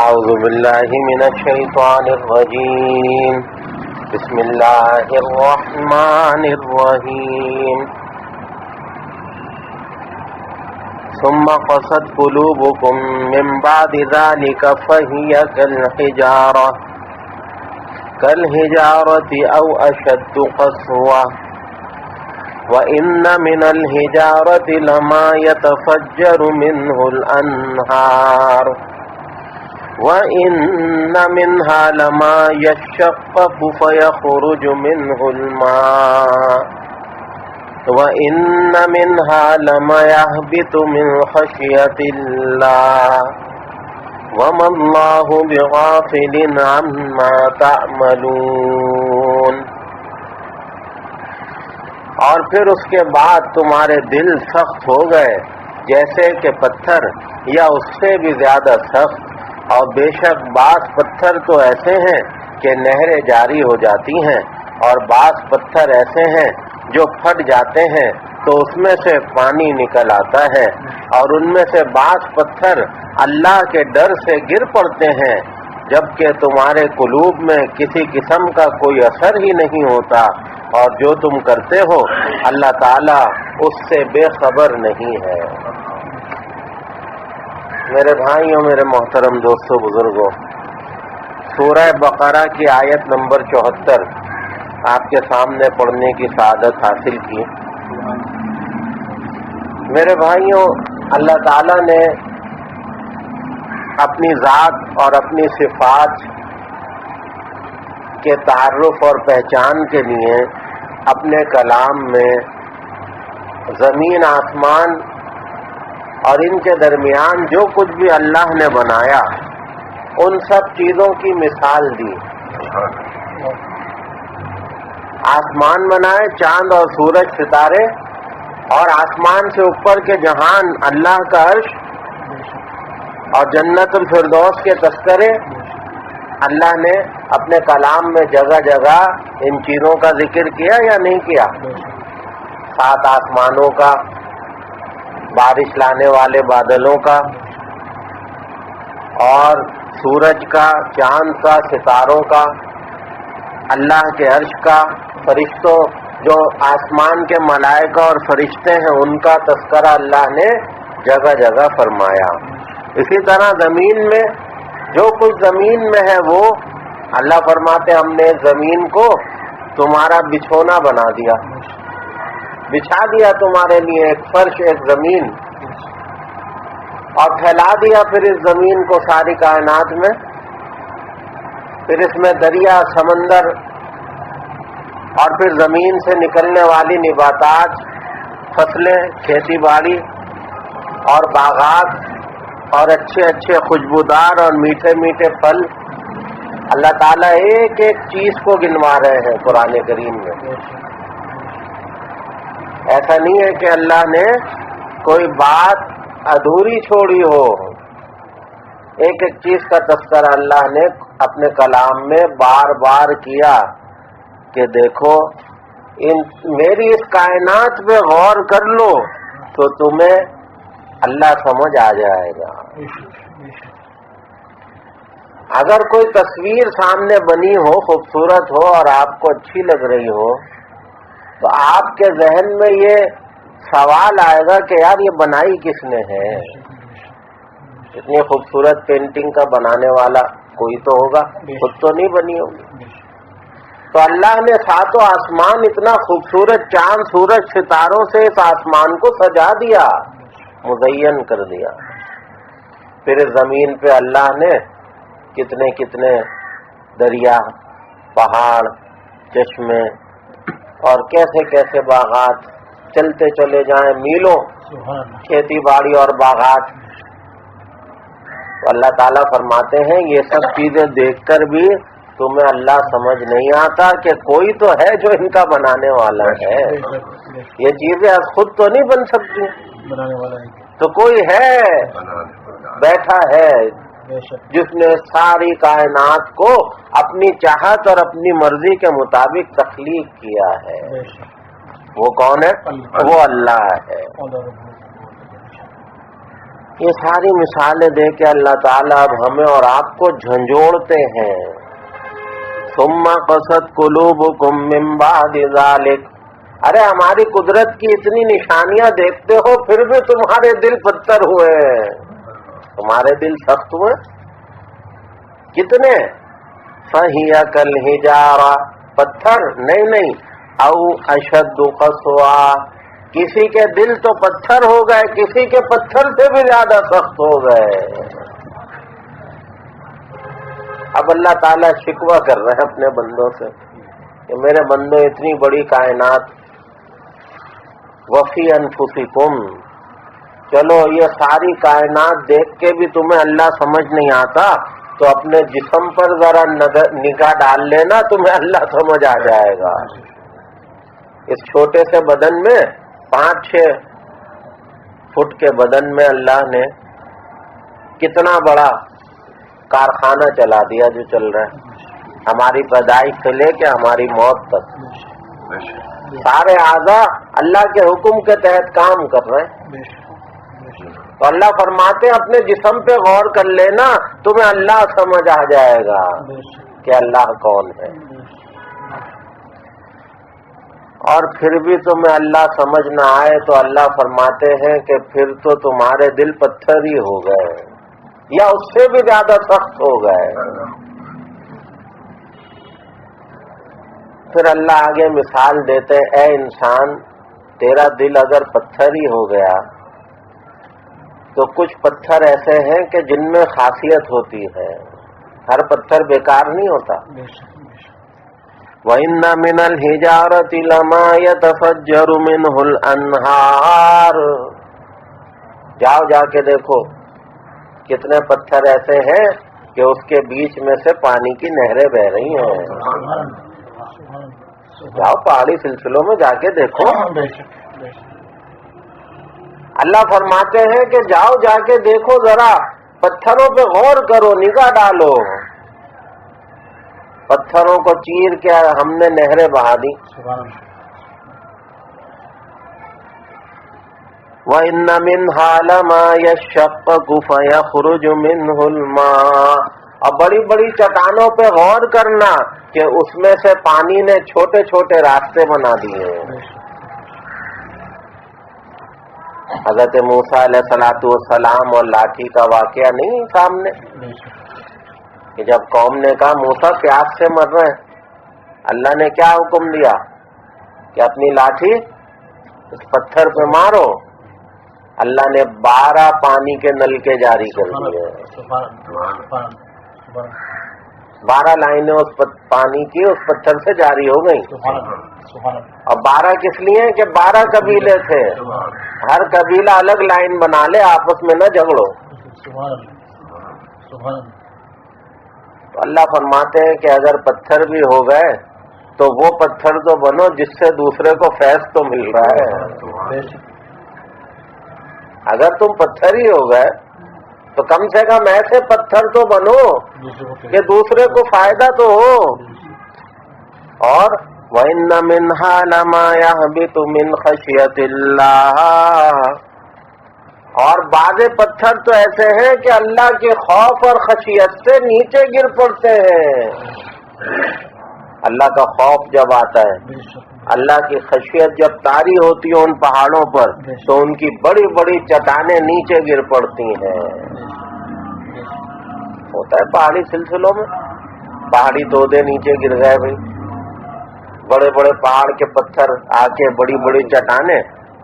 أعوذ بالله من الشيطان الرجيم. بسم الله الرحمن الرحيم. ثم قست قلوبكم من بعد ذلك فهي كالحجارة أو أشد قسوة. وإن من الحجارة لما يتفجر منه الأنهار وإن منها لما يشقق فيخرج منه الماء وإن منها لما يهبط من خشية الله وما الله بغافل عما تعملون. اور پھر اس کے بعد تمہارے دل سخت ہو گئے جیسے کہ پتھر یا اس سے بھی زیادہ سخت، اور بے شک بعض پتھر تو ایسے ہیں کہ نہریں جاری ہو جاتی ہیں، اور بعض پتھر ایسے ہیں جو پھٹ جاتے ہیں تو اس میں سے پانی نکل آتا ہے، اور ان میں سے بعض پتھر اللہ کے ڈر سے گر پڑتے ہیں جبکہ تمہارے قلوب میں کسی قسم کا کوئی اثر ہی نہیں ہوتا، اور جو تم کرتے ہو اللہ تعالیٰ اس سے بے خبر نہیں ہے. میرے بھائیوں، میرے محترم دوستوں، بزرگوں، سورہ بقرہ کی آیت نمبر 74 آپ کے سامنے پڑھنے کی سعادت حاصل کی. میرے بھائیوں، اللہ تعالیٰ نے اپنی ذات اور اپنی صفات کے تعارف اور پہچان کے لیے اپنے کلام میں زمین، آسمان اور ان کے درمیان جو کچھ بھی اللہ نے بنایا ان سب چیزوں کی مثال دی. آسمان بنائے، چاند اور سورج، ستارے، اور آسمان سے اوپر کے جہان، اللہ کا عرش اور جنت الفردوس کے تذکرے. اللہ نے اپنے کلام میں جگہ جگہ ان چیزوں کا ذکر کیا یا نہیں کیا؟ 7 آسمانوں کا، بارش لانے والے بادلوں کا، اور سورج کا، چاند کا، ستاروں کا، اللہ کے عرش کا، فرشتوں، جو آسمان کے ملائکہ اور فرشتے ہیں ان کا تذکرہ اللہ نے جگہ جگہ فرمایا. اسی طرح زمین میں جو کچھ زمین میں ہے وہ اللہ فرماتے ہم نے زمین کو تمہارا بچھونا بنا دیا، بچھا دیا تمہارے لیے ایک فرش، ایک زمین، اور پھیلا دیا پھر اس زمین کو ساری کائنات میں. پھر اس میں دریا، سمندر، اور پھر زمین سے نکلنے والی نباتات، فصلیں، کھیتی باڑی اور باغات، اور اچھے اچھے خوشبودار اور میٹھے میٹھے پھل. اللہ تعالیٰ ایک ایک چیز کو گنوا رہے ہیں قرآن کریم میں. ایسا نہیں ہے کہ اللہ نے کوئی بات ادھوری چھوڑی ہو. ایک ایک چیز کا تذکرہ اللہ نے اپنے کلام میں بار بار کیا کہ دیکھو میری اس کائنات پہ غور کر لو تو تمہیں اللہ سمجھ آ جائے گا. اگر کوئی تصویر سامنے بنی ہو، خوبصورت ہو اور آپ کو اچھی لگ رہی ہو تو آپ کے ذہن میں یہ سوال آئے گا کہ یار یہ بنائی کس نے ہے؟ اتنی خوبصورت پینٹنگ کا بنانے والا کوئی تو ہوگا، خود تو نہیں بنی ہوگی. تو اللہ نے 7 آسمان اتنا خوبصورت چاند، سورج، ستاروں سے اس آسمان کو سجا دیا، مزین کر دیا. پھر اس زمین پہ اللہ نے کتنے کتنے دریا، پہاڑ، چشمے اور کیسے کیسے باغات، چلتے چلے جائیں میلوں، کھیتی باڑی اور باغات. تو اللہ تعالیٰ فرماتے ہیں یہ سب چیزیں دیکھ کر بھی تمہیں اللہ سمجھ نہیں آتا کہ کوئی تو ہے جو ان کا بنانے والا ہے. یہ چیزیں خود تو نہیں بن سکتی، تو کوئی ہے بیٹھا ہے جس نے ساری کائنات کو اپنی چاہت اور اپنی مرضی کے مطابق تخلیق کیا ہے. وہ کون ہے؟ وہ اللہ ہے. یہ ساری مثالیں دے کے اللہ تعالیٰ اب ہمیں اور آپ کو جھنجھوڑتے ہیں. ثم قست قلوبکم من بعد ذلک. ارے ہماری قدرت کی اتنی نشانیاں دیکھتے ہو پھر بھی تمہارے دل پتھر ہوئے، تمہارے دل سخت ہوئے. کتنے؟ فَهِيَ كَالْحِجَارَةِ. پتھر نہیں، او اشد قسوا. کسی کے دل تو پتھر ہو گئے، کسی کے پتھر سے بھی زیادہ سخت ہو گئے. اب اللہ تعالیٰ شکوہ کر رہے ہیں اپنے بندوں سے کہ میرے بندوں اتنی بڑی کائنات، وفی انفسکم، چلو یہ ساری کائنات دیکھ کے بھی تمہیں اللہ سمجھ نہیں آتا تو اپنے جسم پر ذرا نگاہ ڈال لینا، تمہیں اللہ سمجھ آ جائے گا. اس چھوٹے سے بدن میں 5-6 فٹ کے بدن میں اللہ نے کتنا بڑا کارخانہ چلا دیا جو چل رہا ہے ہماری پیدائش سے لے کے ہماری موت تک. سارے اعضاء اللہ کے حکم کے تحت کام کر رہے ہیں. تو اللہ فرماتے ہیں اپنے جسم پہ غور کر لینا، تمہیں اللہ سمجھ آ جائے گا کہ اللہ کون ہے. اور پھر بھی تمہیں اللہ سمجھ نہ آئے تو اللہ فرماتے ہیں کہ پھر تو تمہارے دل پتھر ہی ہو گئے یا اس سے بھی زیادہ سخت ہو گئے. پھر اللہ آگے مثال دیتے ہیں، اے انسان تیرا دل اگر پتھر ہی ہو گیا تو کچھ پتھر ایسے ہیں کہ جن میں خاصیت ہوتی ہے، ہر پتھر بیکار نہیں ہوتا. وَإِنَّ مِنَ الْحِجَارَةِ لَمَا يَتَفَجَّرُ مِنْهُ الْأَنْهَارُ. جا کے دیکھو کتنے پتھر ایسے ہیں کہ اس کے بیچ میں سے پانی کی نہریں بہ رہی ہیں. جاؤ پہاڑی سلسلوں میں جا کے دیکھو. اللہ فرماتے ہیں کہ جاؤ جا کے دیکھو، ذرا پتھروں پہ غور کرو، نگاہ ڈالو. پتھروں کو چیر کے ہم نے نہریں بہا دی. وَإِنَّ مِنْهَا لَمَا يَشَّقَّقُ فَيَخْرُجُ مِنْهُ الْمَاءُ. اب بڑی بڑی چٹانوں پہ غور کرنا کہ اس میں سے پانی نے چھوٹے چھوٹے راستے بنا دیے. حضرت موسیٰ علیہ السلام اور لاٹھی کا واقعہ نہیں سامنے کہ جب قوم نے کہا موسیٰ پیاس سے مر رہے ہیں، اللہ نے کیا حکم دیا کہ اپنی لاٹھی اس پتھر پہ مارو. اللہ نے 12 پانی کے نلکے جاری کر دیے. 12 لائنیں اس پانی کی اس پتھر سے جاری ہو گئی. اور 12 کس لیے کہ 12 قبیلے تھے، ہر قبیلہ الگ لائن بنا لے، آپس میں نہ جھگڑو. تو اللہ فرماتے ہیں کہ اگر پتھر بھی ہو گئے تو وہ پتھر تو بنو جس سے دوسرے کو فیض تو مل رہا ہے. اگر تم پتھر ہی ہو گئے تو کم سے کم ایسے پتھر تو بنو کہ دوسرے کو فائدہ تو ہو. اور وَإِنَّ مِنْهَا لَمَا يَهْبِطُ مِنْ خَشْيَةِ اللَّهِ. اور بعض پتھر تو ایسے ہیں کہ اللہ کے خوف اور خشیت سے نیچے گر پڑتے ہیں. اللہ کا خوف جب آتا ہے، اللہ کی خشیت جب طاری ہوتی ہے ان پہاڑوں پر تو ان کی بڑی بڑی چٹانیں نیچے گر پڑتی ہیں. ہوتا ہے پہاڑی سلسلوں میں، پہاڑی تودے نیچے گر گئے بھائی، بڑے بڑے پہاڑ کے پتھر آ کے بڑی بڑی چٹانیں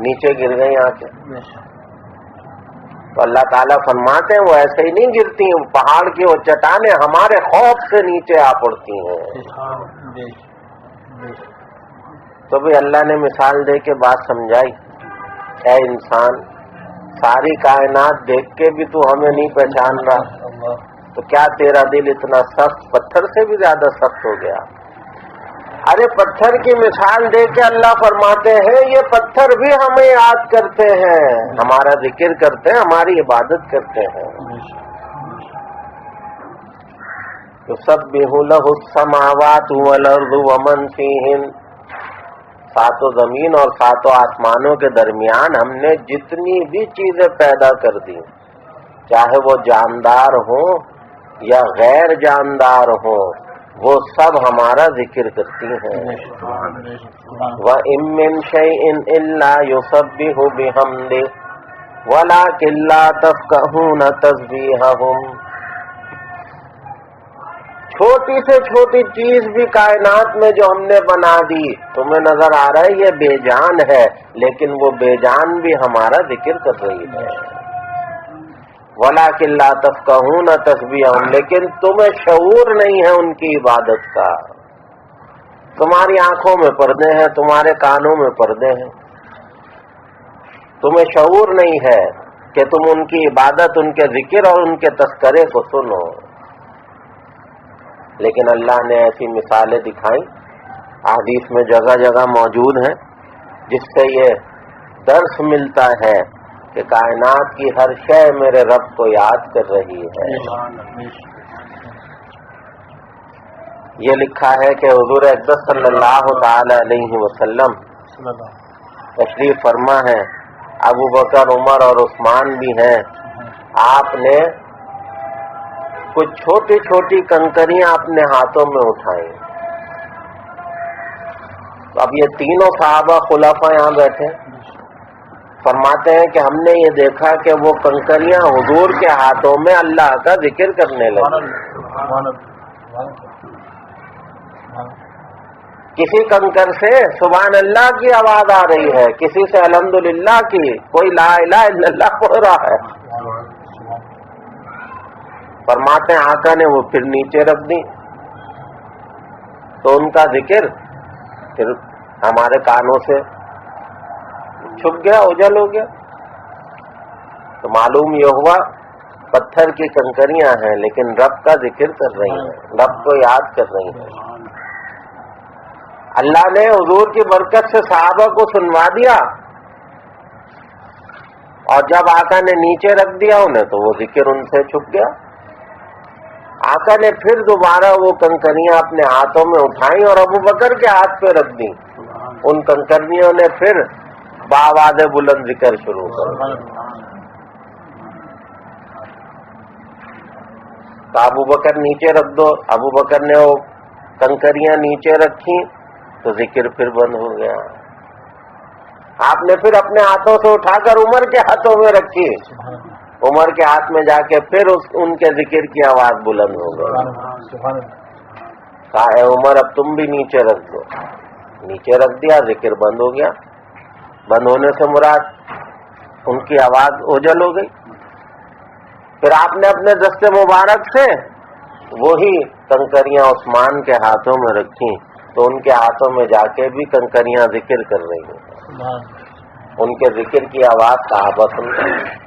نیچے گر گئی آ کے. تو اللہ تعالیٰ فرماتے ہیں وہ ایسے ہی نہیں گرتی ہیں، پہاڑ کی وہ چٹانیں ہمارے خوف سے نیچے آ پڑتی ہیں. تو بھی اللہ نے مثال دے کے بات سمجھائی، اے انسان ساری کائنات دیکھ کے بھی تو ہمیں نہیں پہچان رہا تو کیا تیرا دل اتنا سخت، پتھر سے بھی زیادہ سخت ہو گیا. ارے پتھر کی مثال دے کے اللہ فرماتے ہیں یہ پتھر بھی ہمیں یاد کرتے ہیں، ہمارا ذکر کرتے ہیں، ہماری عبادت کرتے ہیں. یسبح لہ السماوات والارض ومن فیہن. ساتوں زمین اور ساتوں آسمانوں کے درمیان ہم نے جتنی بھی چیزیں پیدا کر دی چاہے وہ جاندار ہو یا غیر جاندار ہو، وہ سب ہمارا ذکر کرتی ہیں۔ وَإِن مِّن شَيْءٍ إِلَّا يُسَبِّحُ بِحَمْدِهِ وَلَٰكِن لَّا تَفْقَهُونَ تَسْبِيحَهُمْ۔ چھوٹی سے چھوٹی چیز بھی کائنات میں جو ہم نے بنا دی، تمہیں نظر آ رہا ہے یہ بے جان ہے، لیکن وہ بے جان بھی ہمارا ذکر کر رہی ہے۔ وَلَٰكِن لَّا تَفْقَهُونَ تَسْبِيحَهُمْ، لیکن تمہیں شعور نہیں ہے ان کی عبادت کا۔ تمہاری آنکھوں میں پردے ہیں، تمہارے کانوں میں پردے ہیں، تمہیں شعور نہیں ہے کہ تم ان کی عبادت، ان کے ذکر اور ان کے تذکرے کو سنو۔ لیکن اللہ نے ایسی مثالیں دکھائیں، احادیث میں جگہ جگہ موجود ہیں، جس سے یہ درس ملتا ہے کہ کائنات کی ہر شے میرے رب کو یاد کر رہی ہے۔ یہ لکھا ہے کہ حضور اقدس صلی اللہ تعالی علیہ وسلم تشریف فرما ہے، ابو بکر، عمر اور عثمان بھی ہیں، آپ نے کچھ چھوٹی چھوٹی کنکریاں اپنے ہاتھوں میں اٹھائیں۔ اب یہ تینوں صحابہ خلفاء یہاں بیٹھے، فرماتے ہیں کہ ہم نے یہ دیکھا کہ وہ کنکریاں حضور کے ہاتھوں میں اللہ کا ذکر کرنے لگی۔ کسی کنکر سے سبحان اللہ کی آواز آ رہی ہے، کسی سے الحمدللہ کی، کوئی لا الہ الا اللہ پڑھ رہا ہے۔ فرماتے ہیں آقا نے وہ پھر نیچے رکھ دی، تو ان کا ذکر پھر ہمارے کانوں سے چھپ گیا، اوجھل ہو گیا۔ تو معلوم یہ ہوا پتھر کی کنکریاں ہیں لیکن رب کا ذکر کر رہی ہیں، رب کو یاد کر رہی ہیں۔ اللہ نے حضور کی برکت سے صحابہ کو سنوا دیا، اور جب آقا نے نیچے رکھ دیا انہیں تو وہ ذکر ان سے چھپ گیا۔ آقا نے پھر دوبارہ وہ کنکریاں اپنے ہاتھوں میں اٹھائیں اور ابو بکر کے ہاتھ پہ رکھ دیں، ان کنکریوں نے پھر بآواز بلند ذکر شروع کر دیا۔ تو ابو بکر نیچے رکھ دو، ابو بکر نے وہ کنکریاں نیچے رکھی تو ذکر پھر بند ہو گیا۔ آپ نے پھر اپنے ہاتھوں سے اٹھا کر عمر کے ہاتھوں میں رکھی، عمر کے ہاتھ میں جا کے پھر ان کے ذکر کی آواز بلند ہو گئی۔ کہا اے عمر اب تم بھی نیچے رکھ دو، نیچے رکھ دیا، ذکر بند ہو گیا۔ بند ہونے سے مراد ان کی آواز اوجھل ہو گئی۔ پھر آپ نے اپنے دست مبارک سے وہی کنکریاں عثمان کے ہاتھوں میں رکھی، تو ان کے ہاتھوں میں جا کے بھی کنکریاں ذکر کر رہی ہیں، ان کے ذکر کی آواز صحابہ سن رہے ہیں۔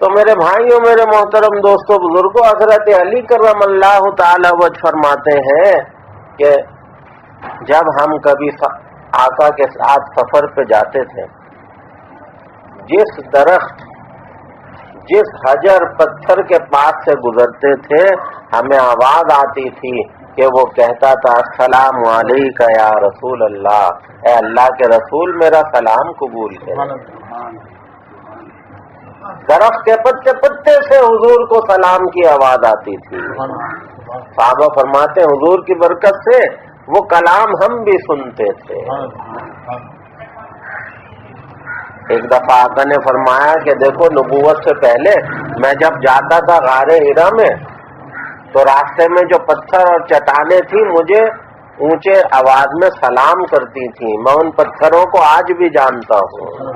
تو میرے بھائیوں، میرے محترم دوستوں، بزرگوں، حضرت علی کرم اللہ تعالی وجہ فرماتے ہیں کہ جب ہم کبھی آقا کے ساتھ سفر پہ جاتے تھے، جس درخت، جس حجر پتھر کے پاس سے گزرتے تھے، ہمیں آواز آتی تھی کہ وہ کہتا تھا السلام علیکہ یا رسول اللہ، اے اللہ کے رسول میرا سلام قبول کریں۔ درخت کے پتے پتے سے حضور کو سلام کی آواز آتی تھی۔ صحابہ فرماتے ہیں حضور کی برکت سے وہ کلام ہم بھی سنتے تھے۔ ایک دفعہ آقا نے فرمایا کہ دیکھو نبوت سے پہلے میں جب جاتا تھا غار حرا میں، تو راستے میں جو پتھر اور چٹانیں تھیں مجھے اونچے آواز میں سلام کرتی تھیں، میں ان پتھروں کو آج بھی جانتا ہوں۔